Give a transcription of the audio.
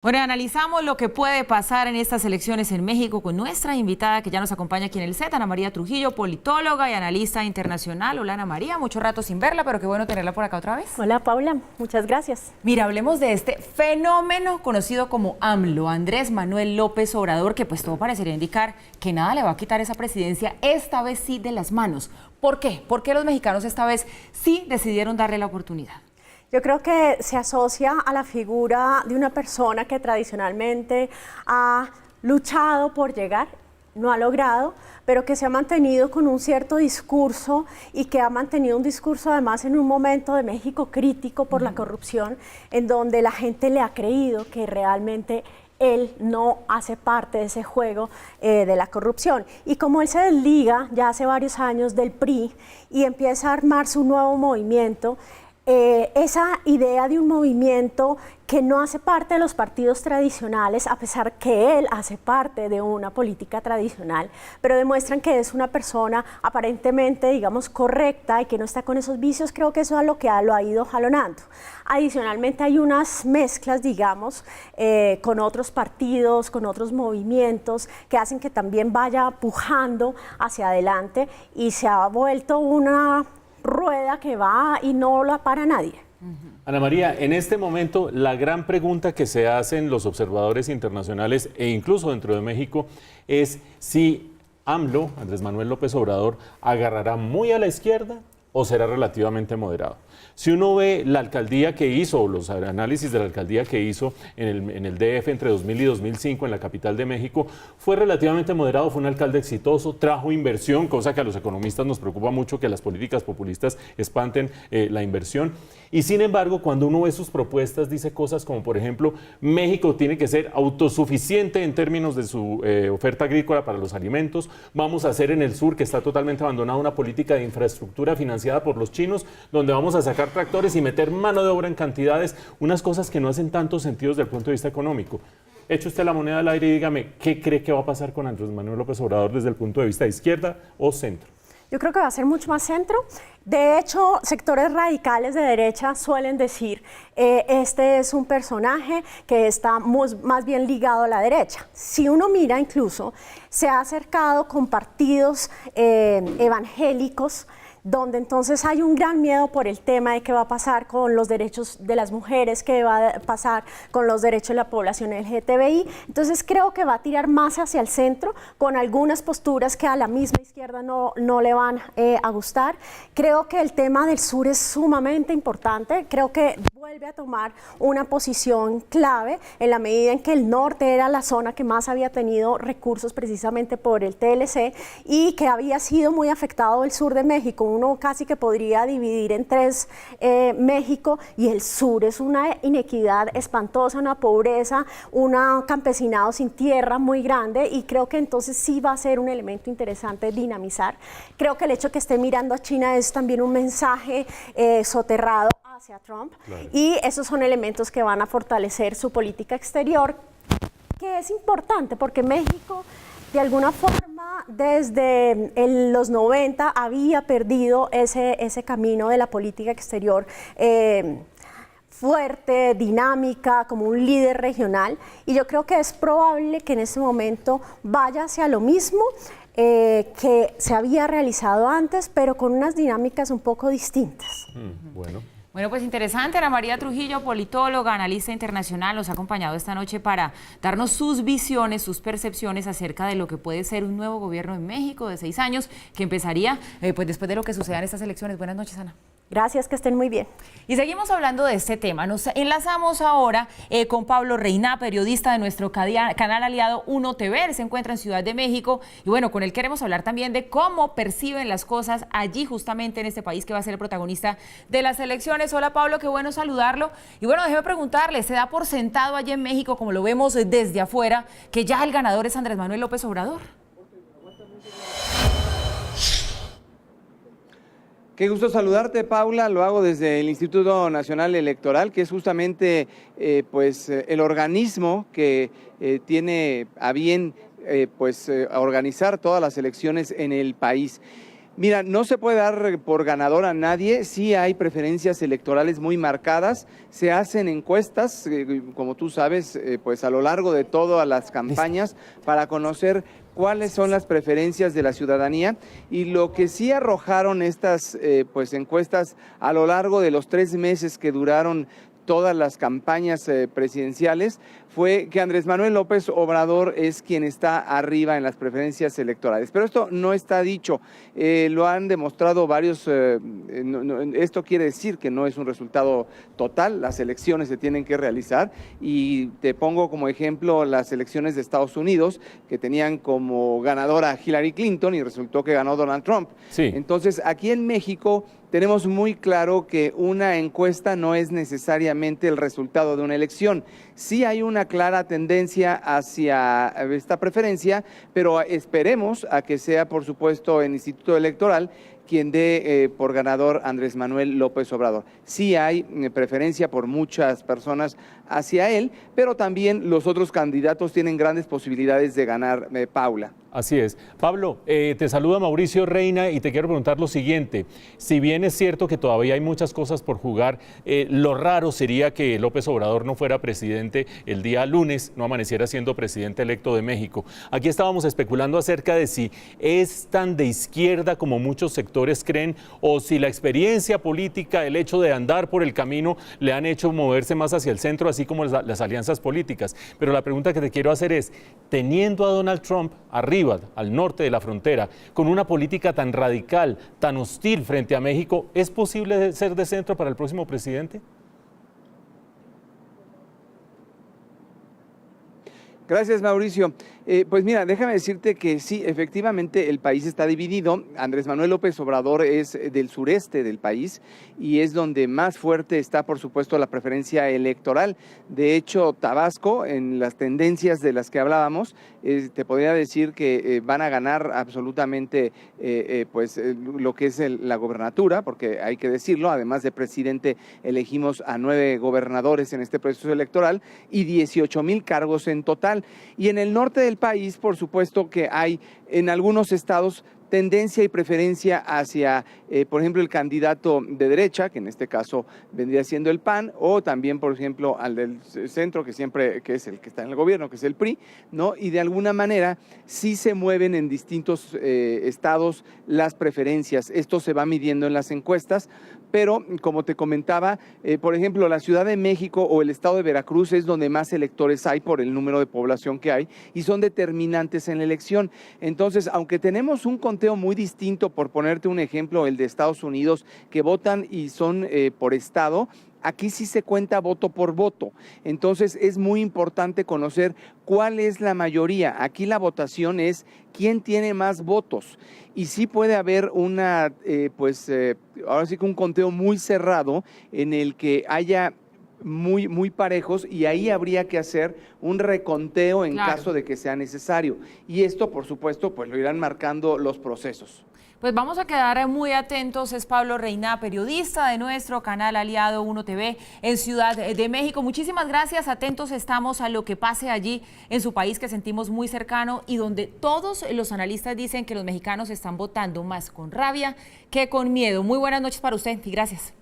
Bueno, analizamos lo que puede pasar en estas elecciones en México con nuestra invitada que ya nos acompaña aquí en el set, Ana María Trujillo, politóloga y analista internacional. Hola Ana María, mucho rato sin verla, pero qué bueno tenerla por acá otra vez. Hola Paula, muchas gracias. Mira, hablemos de este fenómeno conocido como AMLO, Andrés Manuel López Obrador, que pues todo parecería indicar que nada le va a quitar esa presidencia, esta vez sí de las manos. ¿Por qué? ¿Por qué los mexicanos esta vez sí decidieron darle la oportunidad? Yo creo que se asocia a la figura de una persona que tradicionalmente ha luchado por llegar, no ha logrado, pero que se ha mantenido con un cierto discurso y que ha mantenido un discurso además en un momento de México crítico por la corrupción, en donde la gente le ha creído que realmente él no hace parte de ese juego de la corrupción. Y como él se desliga ya hace varios años del PRI y empieza a armar su nuevo movimiento, esa idea de un movimiento que no hace parte de los partidos tradicionales, a pesar que él hace parte de una política tradicional, pero demuestran que es una persona aparentemente, digamos, correcta y que no está con esos vicios. Creo que eso es lo que lo ha ido jalonando. Adicionalmente hay unas mezclas, digamos, con otros partidos, con otros movimientos, que hacen que también vaya pujando hacia adelante y se ha vuelto una rueda que va y no la para nadie. Ana María, en este momento la gran pregunta que se hacen los observadores internacionales e incluso dentro de México es si AMLO, Andrés Manuel López Obrador, agarrará muy a la izquierda o será relativamente moderado. Si uno ve la alcaldía que hizo, o los análisis de la alcaldía que hizo en el DF entre 2000 y 2005 en la capital de México, fue relativamente moderado, fue un alcalde exitoso, trajo inversión, cosa que a los economistas nos preocupa mucho, que las políticas populistas espanten la inversión. Y sin embargo, cuando uno ve sus propuestas, dice cosas como, por ejemplo, México tiene que ser autosuficiente en términos de su oferta agrícola para los alimentos, vamos a hacer en el sur, que está totalmente abandonada, una política de infraestructura financiada por los chinos, donde vamos a sacar tractores y meter mano de obra en cantidades, unas cosas que no hacen tanto sentido desde el punto de vista económico. Eche usted la moneda al aire y dígame, ¿qué cree que va a pasar con Andrés Manuel López Obrador desde el punto de vista de izquierda o centro? Yo creo que va a ser mucho más centro. De hecho, sectores radicales de derecha suelen decir, este es un personaje que está más bien ligado a la derecha. Si uno mira incluso, se ha acercado con partidos evangélicos, donde entonces hay un gran miedo por el tema de qué va a pasar con los derechos de las mujeres, qué va a pasar con los derechos de la población LGTBI. Entonces creo que va a tirar más hacia el centro, con algunas posturas que a la misma izquierda no le van a gustar. Creo que el tema del sur es sumamente importante, creo que vuelve a tomar una posición clave en la medida en que el norte era la zona que más había tenido recursos precisamente por el TLC y que había sido muy afectado el sur de México. Uno casi que podría dividir en tres México, y el sur es una inequidad espantosa, una pobreza, un campesinado sin tierra muy grande, y creo que entonces sí va a ser un elemento interesante dinamizar. Creo que el hecho de que esté mirando a China es también un mensaje soterrado hacia Trump, claro. Y esos son elementos que van a fortalecer su política exterior, que es importante porque México de alguna forma desde los 90 había perdido ese camino de la política exterior fuerte, dinámica, como un líder regional, y yo creo que es probable que en este momento vaya hacia lo mismo que se había realizado antes, pero con unas dinámicas un poco distintas. Bueno, pues interesante. Ana María Trujillo, politóloga, analista internacional, nos ha acompañado esta noche para darnos sus visiones, sus percepciones acerca de lo que puede ser un nuevo gobierno en México de 6 años, que empezaría pues después de lo que suceda en estas elecciones. Buenas noches, Ana. Gracias, que estén muy bien. Y seguimos hablando de este tema. Nos enlazamos ahora con Pablo Reina, periodista de nuestro canal aliado 1TV. Él se encuentra en Ciudad de México y bueno, con él queremos hablar también de cómo perciben las cosas allí justamente en este país que va a ser el protagonista de las elecciones. Hola Pablo, qué bueno saludarlo. Y bueno, déjeme preguntarle, ¿se da por sentado allí en México, como lo vemos desde afuera, que ya el ganador es Andrés Manuel López Obrador? Qué gusto saludarte, Paula. Lo hago desde el Instituto Nacional Electoral, que es justamente el organismo que tiene a bien organizar todas las elecciones en el país. Mira, no se puede dar por ganador a nadie, sí hay preferencias electorales muy marcadas, se hacen encuestas, como tú sabes, pues a lo largo de todas las campañas para conocer cuáles son las preferencias de la ciudadanía, y lo que sí arrojaron estas pues encuestas a lo largo de los 3 meses que duraron todas las campañas presidenciales fue que Andrés Manuel López Obrador es quien está arriba en las preferencias electorales. Pero esto no está dicho, lo han demostrado varios, esto quiere decir que no es un resultado total, las elecciones se tienen que realizar, y te pongo como ejemplo las elecciones de Estados Unidos, que tenían como ganadora a Hillary Clinton y resultó que ganó Donald Trump. Sí. Entonces, aquí en México tenemos muy claro que una encuesta no es necesariamente el resultado de una elección. Sí hay una clara tendencia hacia esta preferencia, pero esperemos a que sea, por supuesto, el Instituto Electoral quien dé por ganador Andrés Manuel López Obrador. Sí hay preferencia por muchas personas hacia él, pero también los otros candidatos tienen grandes posibilidades de ganar, Paula. Así es. Pablo, te saluda Mauricio Reina y te quiero preguntar lo siguiente. Si bien es cierto que todavía hay muchas cosas por jugar, lo raro sería que López Obrador no fuera presidente el día lunes, no amaneciera siendo presidente electo de México. Aquí estábamos especulando acerca de si es tan de izquierda como muchos sectores creen, o si la experiencia política, el hecho de andar por el camino, le han hecho moverse más hacia el centro, así como las alianzas políticas. Pero la pregunta que te quiero hacer es, teniendo a Donald Trump arriba, al norte de la frontera, con una política tan radical, tan hostil frente a México, ¿es posible ser de centro para el próximo presidente? Gracias, Mauricio. Pues mira, déjame decirte que sí, efectivamente el país está dividido. Andrés Manuel López Obrador es del sureste del país y es donde más fuerte está, por supuesto, la preferencia electoral. De hecho, Tabasco, en las tendencias de las que hablábamos, te podría decir que van a ganar absolutamente lo que es la gobernatura, porque hay que decirlo, además de presidente elegimos a 9 gobernadores en este proceso electoral y 18,000 cargos en total. Y en el norte del país, por supuesto que hay en algunos estados tendencia y preferencia hacia, por ejemplo, el candidato de derecha, que en este caso vendría siendo el PAN, o también, por ejemplo, al del centro, que es el que está en el gobierno, que es el PRI, ¿no? Y de alguna manera sí se mueven en distintos estados las preferencias. Esto se va midiendo en las encuestas, pero como te comentaba, por ejemplo, la Ciudad de México o el estado de Veracruz es donde más electores hay por el número de población que hay y son determinantes en la elección. Entonces, aunque tenemos un conteo muy distinto, por ponerte un ejemplo, el de Estados Unidos, que votan y son por estado, aquí sí se cuenta voto por voto. Entonces es muy importante conocer cuál es la mayoría. Aquí la votación es quién tiene más votos. Y sí puede haber una, ahora sí que un conteo muy cerrado en el que haya muy parejos, y ahí habría que hacer un reconteo en caso de que sea necesario. Y esto, por supuesto, pues lo irán marcando los procesos. Pues vamos a quedar muy atentos. Es Pablo Reina, periodista de nuestro canal aliado 1 TV en Ciudad de México. Muchísimas gracias. Atentos estamos a lo que pase allí en su país, que sentimos muy cercano y donde todos los analistas dicen que los mexicanos están votando más con rabia que con miedo. Muy buenas noches para usted y gracias.